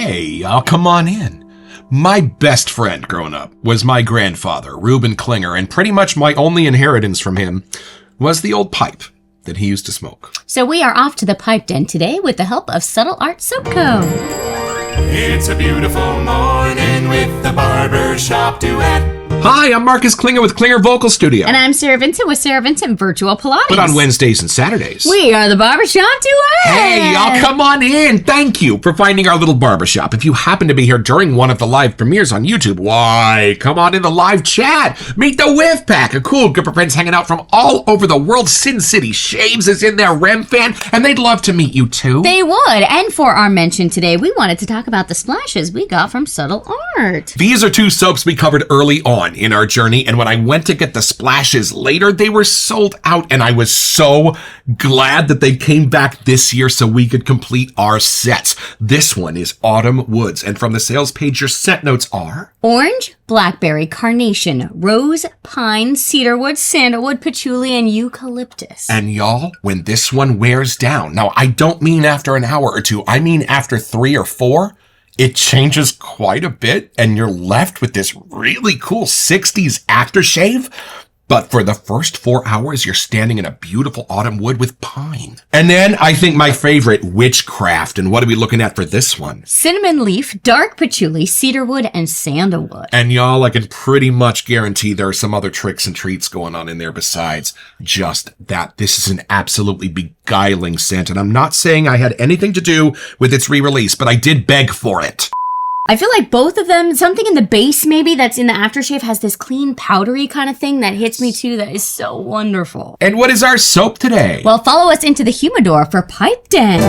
Hey, y'all, come on in. My best friend growing up was my grandfather, Reuben Klinger, and pretty much my only inheritance from him was the old pipe that he used to smoke. So we are off to the pipe den today with the help of Subtle Art Soap Co. It's a beautiful morning with the Barbershop Duet. Hi, I'm Marcus Klinger with Klinger Vocal Studio. And I'm Sarah Vincent with Sarah Vincent Virtual Pilates. But on Wednesdays and Saturdays, we are the Barbershop Duet. Hey, y'all, come on in. Thank you for finding our little barbershop. If you happen to be here during one of the live premieres on YouTube, why, come on in the live chat. Meet the Whiff Pack, a cool group of friends hanging out from all over the world. Sin City Shaves is in there, Rem fan, and they'd love to meet you too. They would. And for our mention today, we wanted to talk about the splashes we got from Subtle Art. These are two soaps we covered early on in our journey, and when I went to get the splashes later, they were sold out, and I was so glad that they came back this year so we could complete our sets. This one is Autumn Woods, and from the sales page, your set notes are orange, blackberry, carnation, rose, pine, cedarwood, sandalwood, patchouli, and eucalyptus. And y'all, when this one wears down, now I don't mean after an hour or two, I mean after 3 or 4, it changes quite a bit, and you're left with this really cool 60s aftershave. But for the first 4 hours, you're standing in a beautiful autumn wood with pine. And then I think my favorite, witchcraft. And what are we looking at for this one? Cinnamon leaf, dark patchouli, cedarwood, and sandalwood. And y'all, I can pretty much guarantee there are some other tricks and treats going on in there besides just that. This is an absolutely beguiling scent. And I'm not saying I had anything to do with its re-release, but I did beg for it. I feel like both of them, something in the base maybe that's in the aftershave has this clean, powdery kind of thing that hits me too that is so wonderful. And what is our soap today? Well, follow us into the humidor for Pipe Den.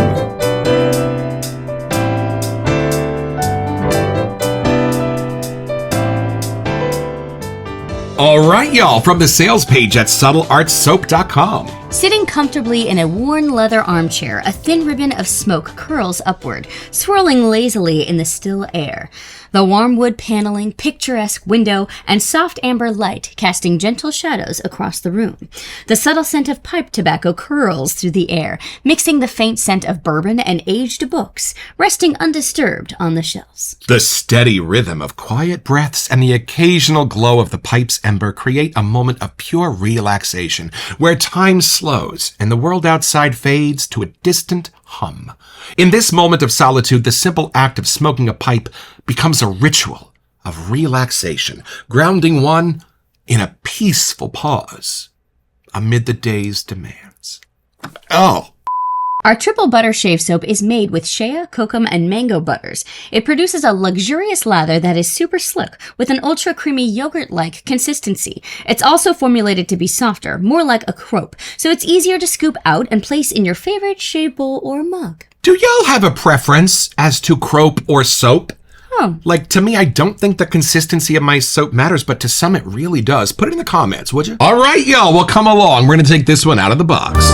All right, y'all, from the sales page at subtleartsoap.com. Sitting comfortably in a worn leather armchair, a thin ribbon of smoke curls upward, swirling lazily in the still air. The warm wood paneling, picturesque window, and soft amber light casting gentle shadows across the room. The subtle scent of pipe tobacco curls through the air, mixing the faint scent of bourbon and aged books, resting undisturbed on the shelves. The steady rhythm of quiet breaths and the occasional glow of the pipe's ember create a moment of pure relaxation, where time slows and the world outside fades to a distant hum. In this moment of solitude, the simple act of smoking a pipe becomes a ritual of relaxation, grounding one in a peaceful pause amid the day's demands. Oh! Our triple butter shave soap is made with shea, kokum, and mango butters. It produces a luxurious lather that is super slick with an ultra creamy yogurt-like consistency. It's also formulated to be softer, more like a crope, so it's easier to scoop out and place in your favorite shave bowl or mug. Do y'all have a preference as to crope or soap? Oh. Like, to me, I don't think the consistency of my soap matters, but to some it really does. Put it in the comments, would you? All right, y'all, well, come along. We're going to take this one out of the box.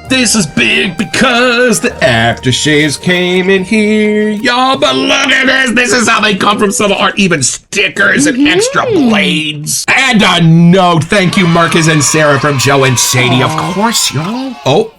This is big because the aftershaves came in here, y'all, but look at this. This is how they come from Subtle Art. Even stickers and extra blades. And a note. Thank you, Marcus and Sarah from Joe and Sadie. Of course, y'all.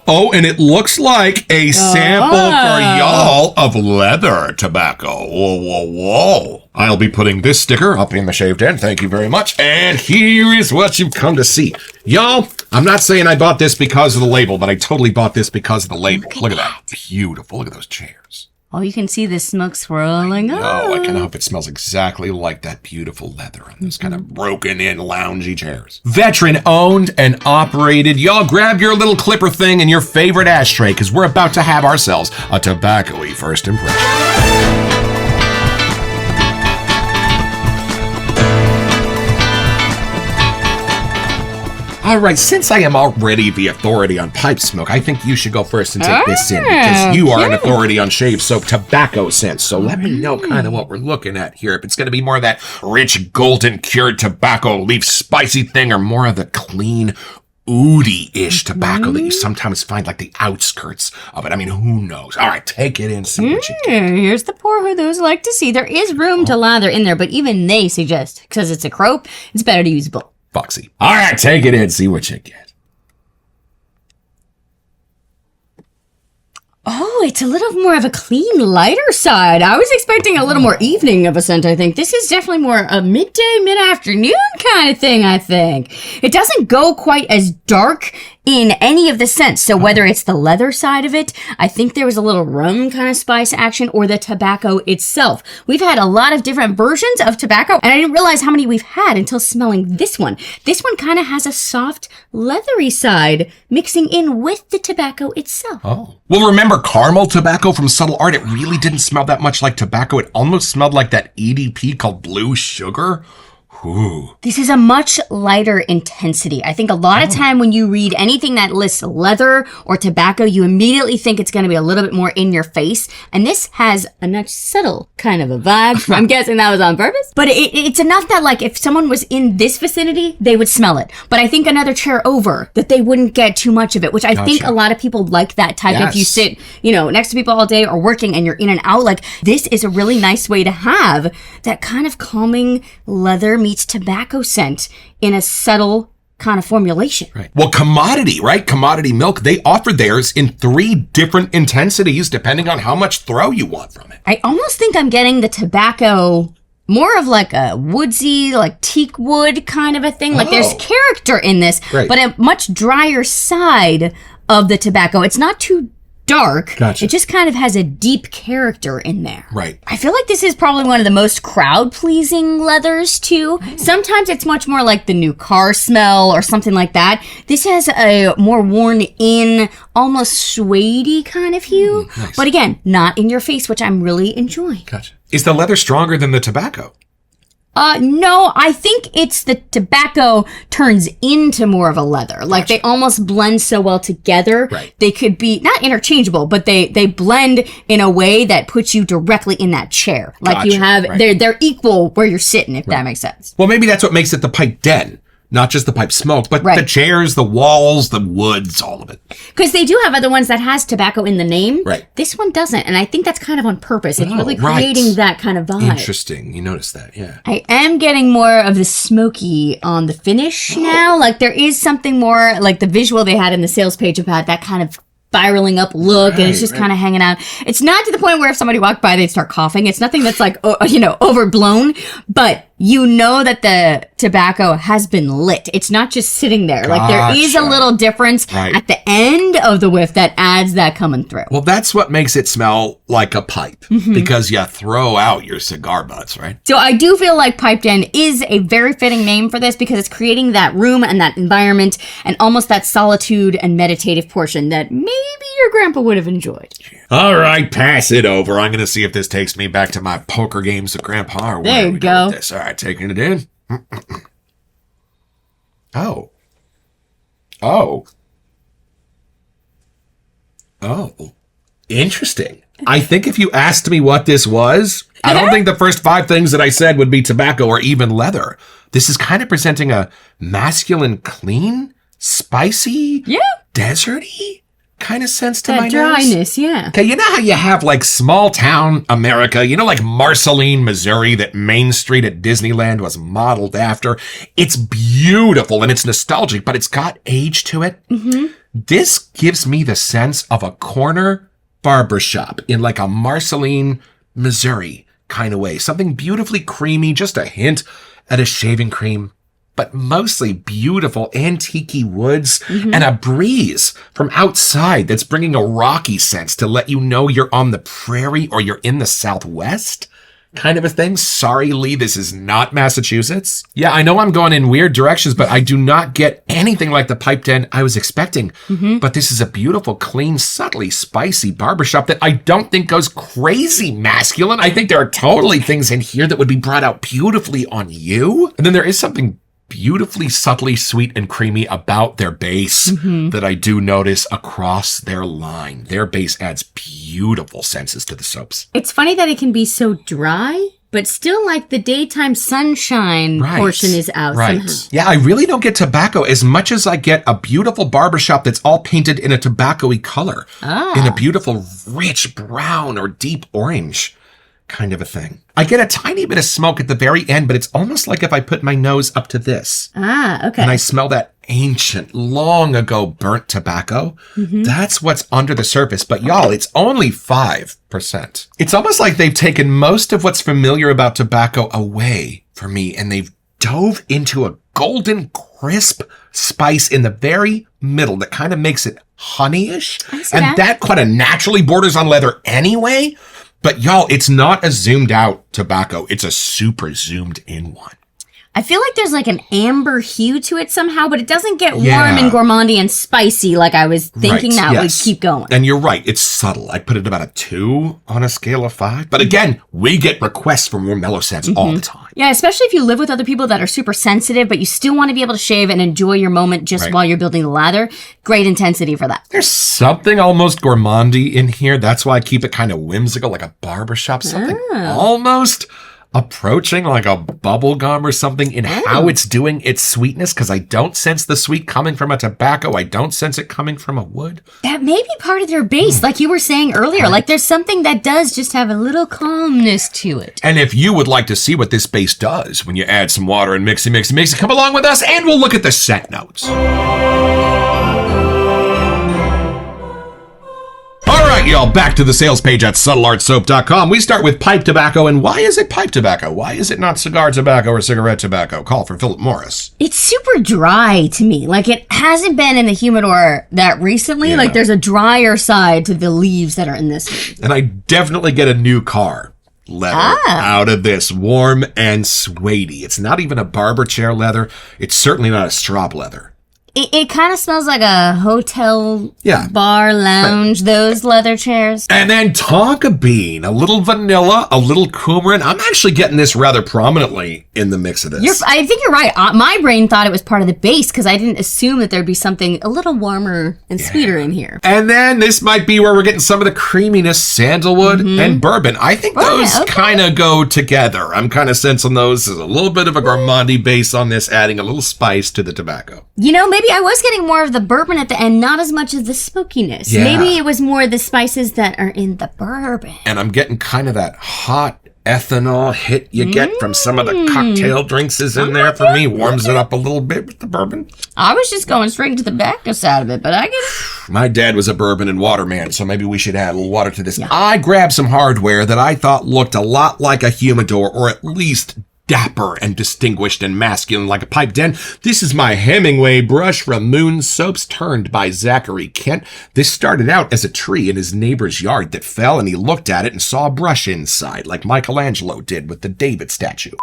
Oh, and it looks like a sample for y'all of leather tobacco. Whoa. I'll be putting this sticker up in the shaved end. Thank you very much. And here is what you've come to see. Y'all, I'm not saying I bought this because of the label, but I totally bought this because of the label. Look at that. Beautiful. Look at those chairs. Oh, you can see the smoke swirling up. Oh, I kind of hope it smells exactly like that beautiful leather on those kind of broken in loungy chairs. Veteran owned and operated. Y'all grab your little clipper thing and your favorite ashtray because we're about to have ourselves a tobacco-y first impression. All right, since I am already the authority on pipe smoke, I think you should go first and take this in because you are an authority on shave soap tobacco scents. So let me know kind of what we're looking at here. If it's going to be more of that rich golden cured tobacco leaf spicy thing or more of the clean oody-ish tobacco that you sometimes find like the outskirts of it. I mean, who knows? All right, take it in, see what you get. Here's the pour who those like to see. There is room to lather in there, but even they suggest, because it's a crope, it's better to use both. Foxy. All right, take it in. See what you get. Oh, it's a little more of a clean, lighter side. I was expecting a little more evening of a scent, I think. This is definitely more a midday, mid-afternoon kind of thing, I think. It doesn't go quite as dark in any of the scents. So whether it's the leather side of it, I think there was a little rum kind of spice action, or the tobacco itself. We've had a lot of different versions of tobacco, and I didn't realize how many we've had until smelling this one. This one kind of has a soft, leathery side mixing in with the tobacco itself. Oh. Well, remember caramel tobacco from Subtle Art? It really didn't smell that much like tobacco. It almost smelled like that EDP called blue sugar. Ooh. This is a much lighter intensity. I think a lot of time when you read anything that lists leather or tobacco, you immediately think it's going to be a little bit more in your face. And this has a much subtle kind of a vibe. I'm guessing that was on purpose. But it's enough that, like, if someone was in this vicinity, they would smell it. But I think another chair over, that they wouldn't get too much of it, which I think a lot of people like that type. Yes. If you sit, next to people all day or working and you're in and out, like, this is a really nice way to have that kind of calming leather meets tobacco scent in a subtle kind of formulation. Right. Well, Commodity, right? Commodity Milk, they offer theirs in 3 different intensities depending on how much throw you want from it. I almost think I'm getting the tobacco more of like a woodsy, like teak wood kind of a thing. Like there's character in this, but a much drier side of the tobacco. It's not too dark. Gotcha. It just kind of has a deep character in there. Right. I feel like this is probably one of the most crowd-pleasing leathers, too. Sometimes it's much more like the new car smell or something like that. This has a more worn-in, almost suede-y kind of hue. Nice. But again, not in your face, which I'm really enjoying. Gotcha. Is the leather stronger than the tobacco? No, I think it's the tobacco turns into more of a leather. Like they almost blend so well together. Right. They could be not interchangeable, but they blend in a way that puts you directly in that chair. Like you have, they're equal where you're sitting, if that makes sense. Well, maybe that's what makes it the pipe den. Not just the pipe smoke, but the chairs, the walls, the woods, all of it. Because they do have other ones that has tobacco in the name. Right. This one doesn't. And I think that's kind of on purpose. It's really creating that kind of vibe. Interesting. You noticed that, yeah. I am getting more of the smoky on the finish now. Like there is something more, like the visual they had in the sales page about that kind of spiraling up look, and it's just kind of hanging out. It's not to the point where if somebody walked by, they'd start coughing. It's nothing that's like, overblown, but you know that the tobacco has been lit. It's not just sitting there. Like there is a little difference at the end of the whiff that adds that coming through. Well, that's what makes it smell like a pipe, because you throw out your cigar butts, right? So I do feel like Pipe Den is a very fitting name for this because it's creating that room and that environment and almost that solitude and meditative portion that maybe your grandpa would have enjoyed. All right, pass it over. I'm going to see if this takes me back to my poker games with Grandpa. Or there you go. This. All right, taking it in. Oh. Interesting. I think if you asked me what this was, I don't think the first 5 things that I said would be tobacco or even leather. This is kind of presenting a masculine, clean, spicy, deserty kind of sense to my nose. Dryness, Okay, you know how you have like small town America, like Marceline, Missouri, that Main Street at Disneyland was modeled after? It's beautiful and it's nostalgic, but it's got age to it. This gives me the sense of a corner barbershop in like a Marceline, Missouri kind of way. Something beautifully creamy, just a hint at a shaving cream, but mostly beautiful antique-y woods and a breeze from outside that's bringing a rocky sense to let you know you're on the prairie or you're in the Southwest kind of a thing. Sorry, Lee, this is not Massachusetts. Yeah, I know I'm going in weird directions, but I do not get anything like the pipe den I was expecting. But this is a beautiful, clean, subtly spicy barbershop that I don't think goes crazy masculine. I think there are totally things in here that would be brought out beautifully on you. And then there is something beautifully, subtly sweet and creamy about their base that I do notice across their line. Their base adds beautiful senses to the soaps. It's funny that it can be so dry, but still like the daytime sunshine portion is out somehow. Yeah, I really don't get tobacco as much as I get a beautiful barbershop that's all painted in a tobacco-y color. In a beautiful, rich brown or deep orange kind of a thing. I get a tiny bit of smoke at the very end, but it's almost like if I put my nose up to this. Ah, okay. And I smell that ancient, long ago burnt tobacco. That's what's under the surface. But y'all, it's only 5%. It's almost like they've taken most of what's familiar about tobacco away from me, and they've dove into a golden, crisp spice in the very middle that kind of makes it honeyish. And that kind of naturally borders on leather anyway. But y'all, it's not a zoomed out tobacco. It's a super zoomed in one. I feel like there's like an amber hue to it somehow, but it doesn't get warm and gourmandy and spicy like I was thinking would keep going. And you're right. It's subtle. I put it about a 2 on a scale of 5. But again, we get requests for more mellow scents all the time. Yeah, especially if you live with other people that are super sensitive, but you still want to be able to shave and enjoy your moment just while you're building the lather. Great intensity for that. There's something almost gourmandy in here. That's why I keep it kind of whimsical, like a barbershop, something almost approaching like a bubble gum or something in how it's doing its sweetness, because I don't sense the sweet coming from a tobacco. I don't sense it coming from a wood. That may be part of their base, like you were saying earlier. Like there's something that does just have a little calmness to it. And if you would like to see what this base does when you add some water and mix it, come along with us and we'll look at the scent notes. Y'all, back to the sales page at subtleartsoap.com. We start with pipe tobacco. And why is it pipe tobacco? Why is it not cigar tobacco or cigarette tobacco? Call for Philip Morris. It's super dry to me. Like it hasn't been in the humidor that recently. Like there's a drier side to the leaves that are in this one. And I definitely get a new car leather out of this, warm and suede-y. It's not even a barber chair leather. It's certainly not a strop leather. It kind of smells like a hotel bar lounge, those leather chairs. And then tonka bean, a little vanilla, a little coumarin. I'm actually getting this rather prominently in the mix of this. I think you're right. My brain thought it was part of the base because I didn't assume that there'd be something a little warmer and sweeter in here. And then this might be where we're getting some of the creaminess, sandalwood and bourbon. I think those kind of go together. I'm kind of sensing those as a little bit of a gourmandy base on this, adding a little spice to the tobacco. You know, maybe I was getting more of the bourbon at the end, not as much of the smokiness. Yeah. Maybe it was more the spices that are in the bourbon. And I'm getting kind of that hot ethanol hit you get from some of the cocktail drinks is in there for me. Warms it up a little bit with the bourbon. I was just going straight to the tobacco side of it, but I get it. My dad was a bourbon and water man, so maybe we should add a little water to this. Yeah. I grabbed some hardware that I thought looked a lot like a humidor, or at least dapper and distinguished and masculine like a pipe den. This is my Hemingway brush from Moon Soaps, turned by Zachary Kent. This started out as a tree in his neighbor's yard that fell, and he looked at it and saw a brush inside, like Michelangelo did with the David statue.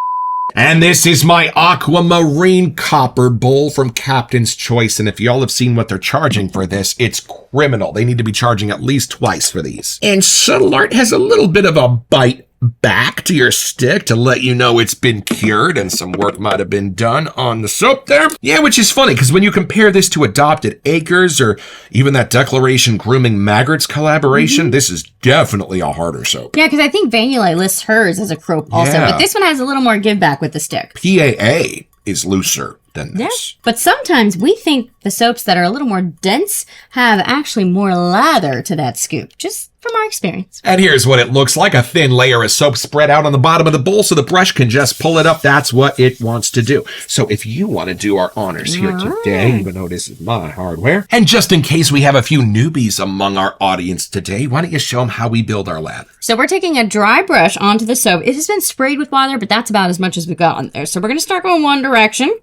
And this is my aquamarine copper bowl from Captain's Choice, and if y'all have seen what they're charging for this, it's criminal. They need to be charging at least twice for these. And Subtle Art has a little bit of a bite back to your stick to let you know it's been cured and some work might have been done on the soap there. Yeah, which is funny because when you compare this to Adopted Acres or even that Declaration Grooming Maggard's collaboration, this is definitely a harder soap. Yeah, because I think Vanilla lists hers as a crope also, but this one has a little more give back with the stick. PAA is looser than this. Yeah, but sometimes we think the soaps that are a little more dense have actually more lather to that scoop, just from our experience. And here's what it looks like. A thin layer of soap spread out on the bottom of the bowl so the brush can just pull it up. That's what it wants to do. So if you want to do our honors here today, even though this is my hardware, and just in case we have a few newbies among our audience today, why don't you show them how we build our lather? So we're taking a dry brush onto the soap. It has been sprayed with water, but that's about as much as we got on there. So we're going to start going one direction,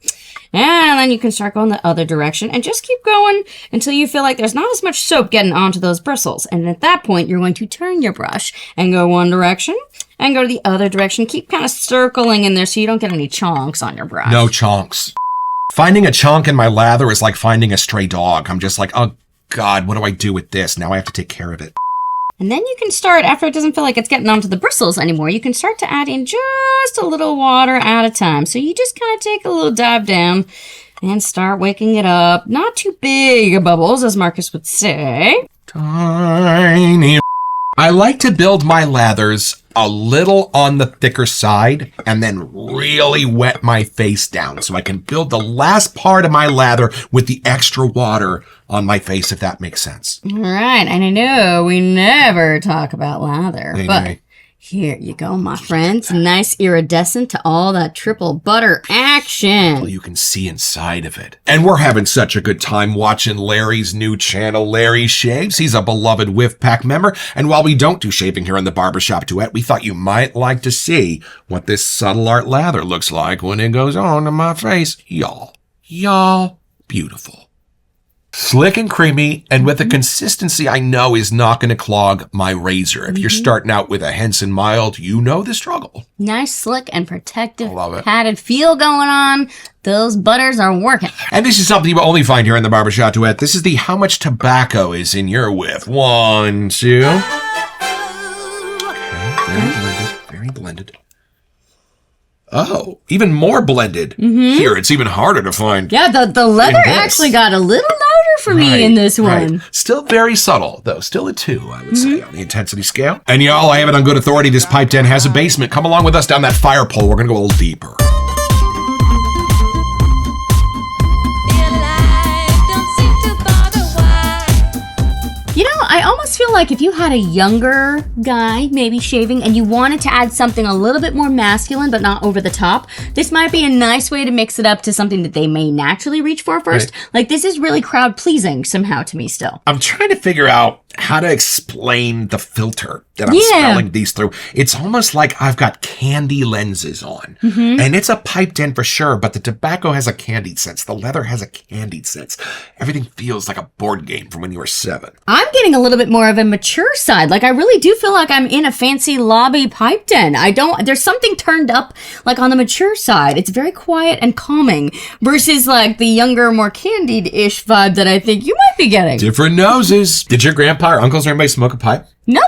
and then you can start going the other direction, and just keep going until you feel like there's not as much soap getting onto those bristles. And at that point, you're going to turn your brush and go one direction and go to the other direction. Keep kind of circling in there so you don't get any chonks on your brush. No chonks. Finding a chonk in my lather is like finding a stray dog. I'm just like, oh God, what do I do with this? Now I have to take care of it. And then you can start, after it doesn't feel like it's getting onto the bristles anymore, you can start to add in just a little water at a time. So you just kind of take a little dive down and start waking it up. Not too big bubbles, as Marcus would say. Tiny. I like to build my lathers a little on the thicker side and then really wet my face down so I can build the last part of my lather with the extra water on my face, if that makes sense. All right. And I know we never talk about lather, but Here you go, my friends. Nice iridescent to all that triple butter action. Well, you can see inside of it. And we're having such a good time watching Larry's new channel, Larry Shaves. He's a beloved Whiff Pack member. And while we don't do shaving here on the Barbershop Duet, we thought you might like to see what this subtle art lather looks like when it goes on to my face. Y'all, beautiful. Slick and creamy, and with a consistency I know is not going to clog my razor. If you're starting out with a Henson Mild, you know the struggle. Nice, slick, and protective, Love it. padded feel going on. Those butters are working. And this is something you will only find here in the Barbershop Duet. This is the how much tobacco is in your whiff. 1, 2. Okay, very blended. Oh, even more blended. Here, it's even harder to find. Yeah, the leather in this. actually got a little louder for me in this one. Right. Still very subtle, though. Still a 2, I would say, on the intensity scale. And y'all, I have it on good authority. This pipe den has a basement. Come along with us down that fire pole. We're going to go a little deeper. You know, I almost feel like if you had a younger guy maybe shaving and you wanted to add something a little bit more masculine but not over the top, this might be a nice way to mix it up to something that they may naturally reach for first. Right. Like, this is really crowd pleasing somehow to me still. I'm trying to figure out how to explain the filter that I'm smelling these through. It's almost like I've got candy lenses on. And it's a piped in for sure, but the tobacco has a candied sense. The leather has a candied sense. Everything feels like a board game from when you were 7. I'm getting a little bit more of a mature side. Like, I really do feel like I'm in a fancy lobby pipe den. There's something turned up, like, on the mature side. It's very quiet and calming versus, like, the younger, more candied-ish vibe that I think you might be getting. Different noses. Did your grandpa or uncles or anybody smoke a pipe? Nope.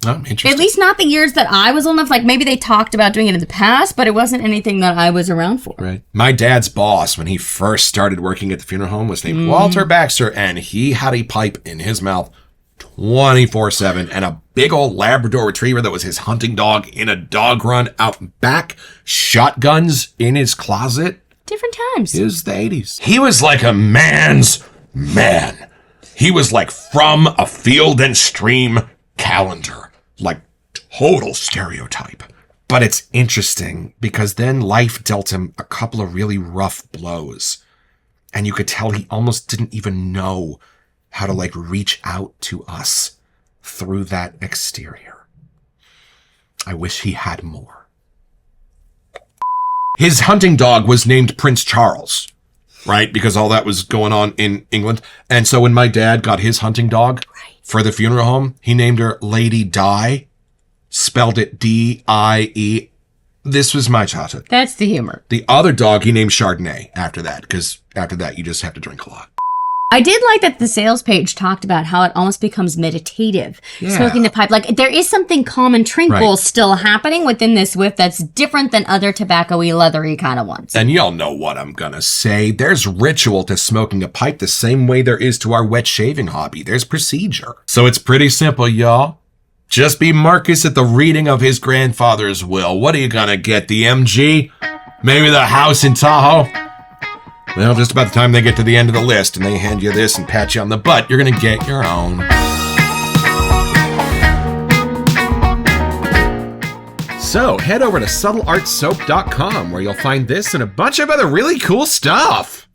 Oh, interesting. At least not the years that I was old enough. Like, maybe they talked about doing it in the past, but it wasn't anything that I was around for. Right. My dad's boss, when he first started working at the funeral home, was named Walter Baxter, and he had a pipe in his mouth 24/7 and a big old Labrador retriever that was his hunting dog in a dog run out back, shotguns in his closet. Different times. It was the 80s. He was like a man's man. He was like from a Field and Stream calendar, like total stereotype. But it's interesting because then life dealt him a couple of really rough blows. And you could tell he almost didn't even know how to like reach out to us through that exterior. I wish he had more. His hunting dog was named Prince Charles, right? Because all that was going on in England. And so when my dad got his hunting dog for the funeral home, he named her Lady Di, spelled it D-I-E. This was my childhood. That's the humor. The other dog he named Chardonnay after that, because after that you just have to drink a lot. I did like that the sales page talked about how it almost becomes meditative, smoking the pipe. Like, there is something calm and tranquil still happening within this whiff that's different than other tobacco-y, leathery kind of ones. And y'all know what I'm gonna say. There's ritual to smoking a pipe the same way there is to our wet shaving hobby. There's procedure. So it's pretty simple, y'all. Just be Marcus at the reading of his grandfather's will. What are you gonna get, the MG? Maybe the house in Tahoe? Well, just about the time they get to the end of the list and they hand you this and pat you on the butt, you're going to get your own. So head over to subtleartsoap.com where you'll find this and a bunch of other really cool stuff.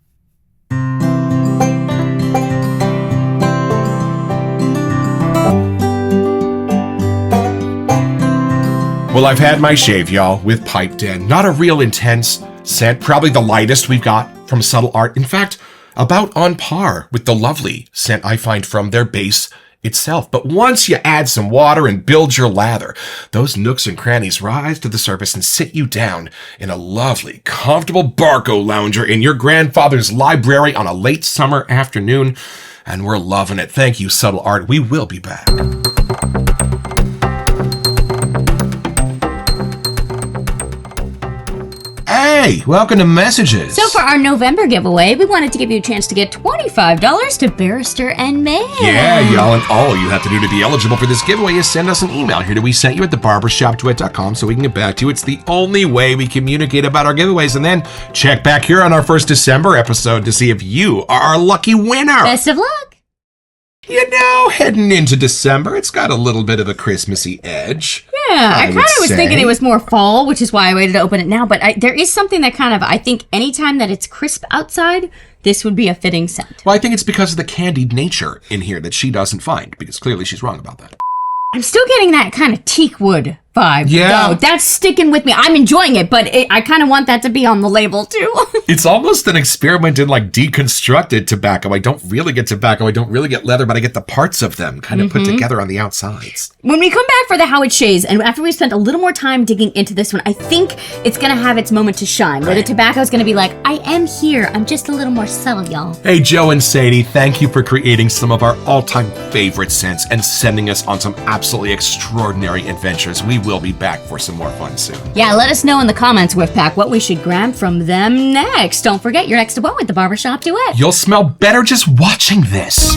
Well, I've had my shave, y'all, with Pipe Den. Not a real intense scent, probably the lightest we've got from Subtle Art. In fact, about on par with the lovely scent I find from their base itself. But once you add some water and build your lather, those nooks and crannies rise to the surface and sit you down in a lovely, comfortable Barco lounger in your grandfather's library on a late summer afternoon. And we're loving it. Thank you, Subtle Art. We will be back. Hey, welcome to Messages. So for our November giveaway, we wanted to give you a chance to get $25 to Barrister and May. Yeah, y'all, and all you have to do to be eligible for this giveaway is send us an email here to WeSentYou at thebarbershopduet.com so we can get back to you. It's the only way we communicate about our giveaways, and then check back here on our first December episode to see if you are our lucky winner. Best of luck. You know, heading into December, it's got a little bit of a Christmassy edge. I kind would of was say. thinking it was more fall, which is why I waited to open it now. But there is something that kind of, I think anytime that it's crisp outside, this would be a fitting scent. Well, I think it's because of the candied nature in here that she doesn't find, because clearly she's wrong about that. I'm still getting that kind of teak wood vibe. Yeah. Though. That's sticking with me. I'm enjoying it, but I kind of want that to be on the label too. It's almost an experiment in like deconstructed tobacco. I don't really get tobacco. I don't really get leather, but I get the parts of them kind of put together on the outsides. When we come back for the How It Shays, and after we spent a little more time digging into this one, I think it's going to have its moment to shine, where the tobacco is going to be like, I am here. I'm just a little more subtle, y'all. Hey, Joe and Sadie, thank you for creating some of our all-time favorite scents and sending us on some absolutely extraordinary adventures. We will be back for some more fun soon. Yeah, let us know in the comments, Whiff-Pack, what we should grab from them next. Don't forget, you're next to one with the Barbershop Duet. You'll smell better just watching this.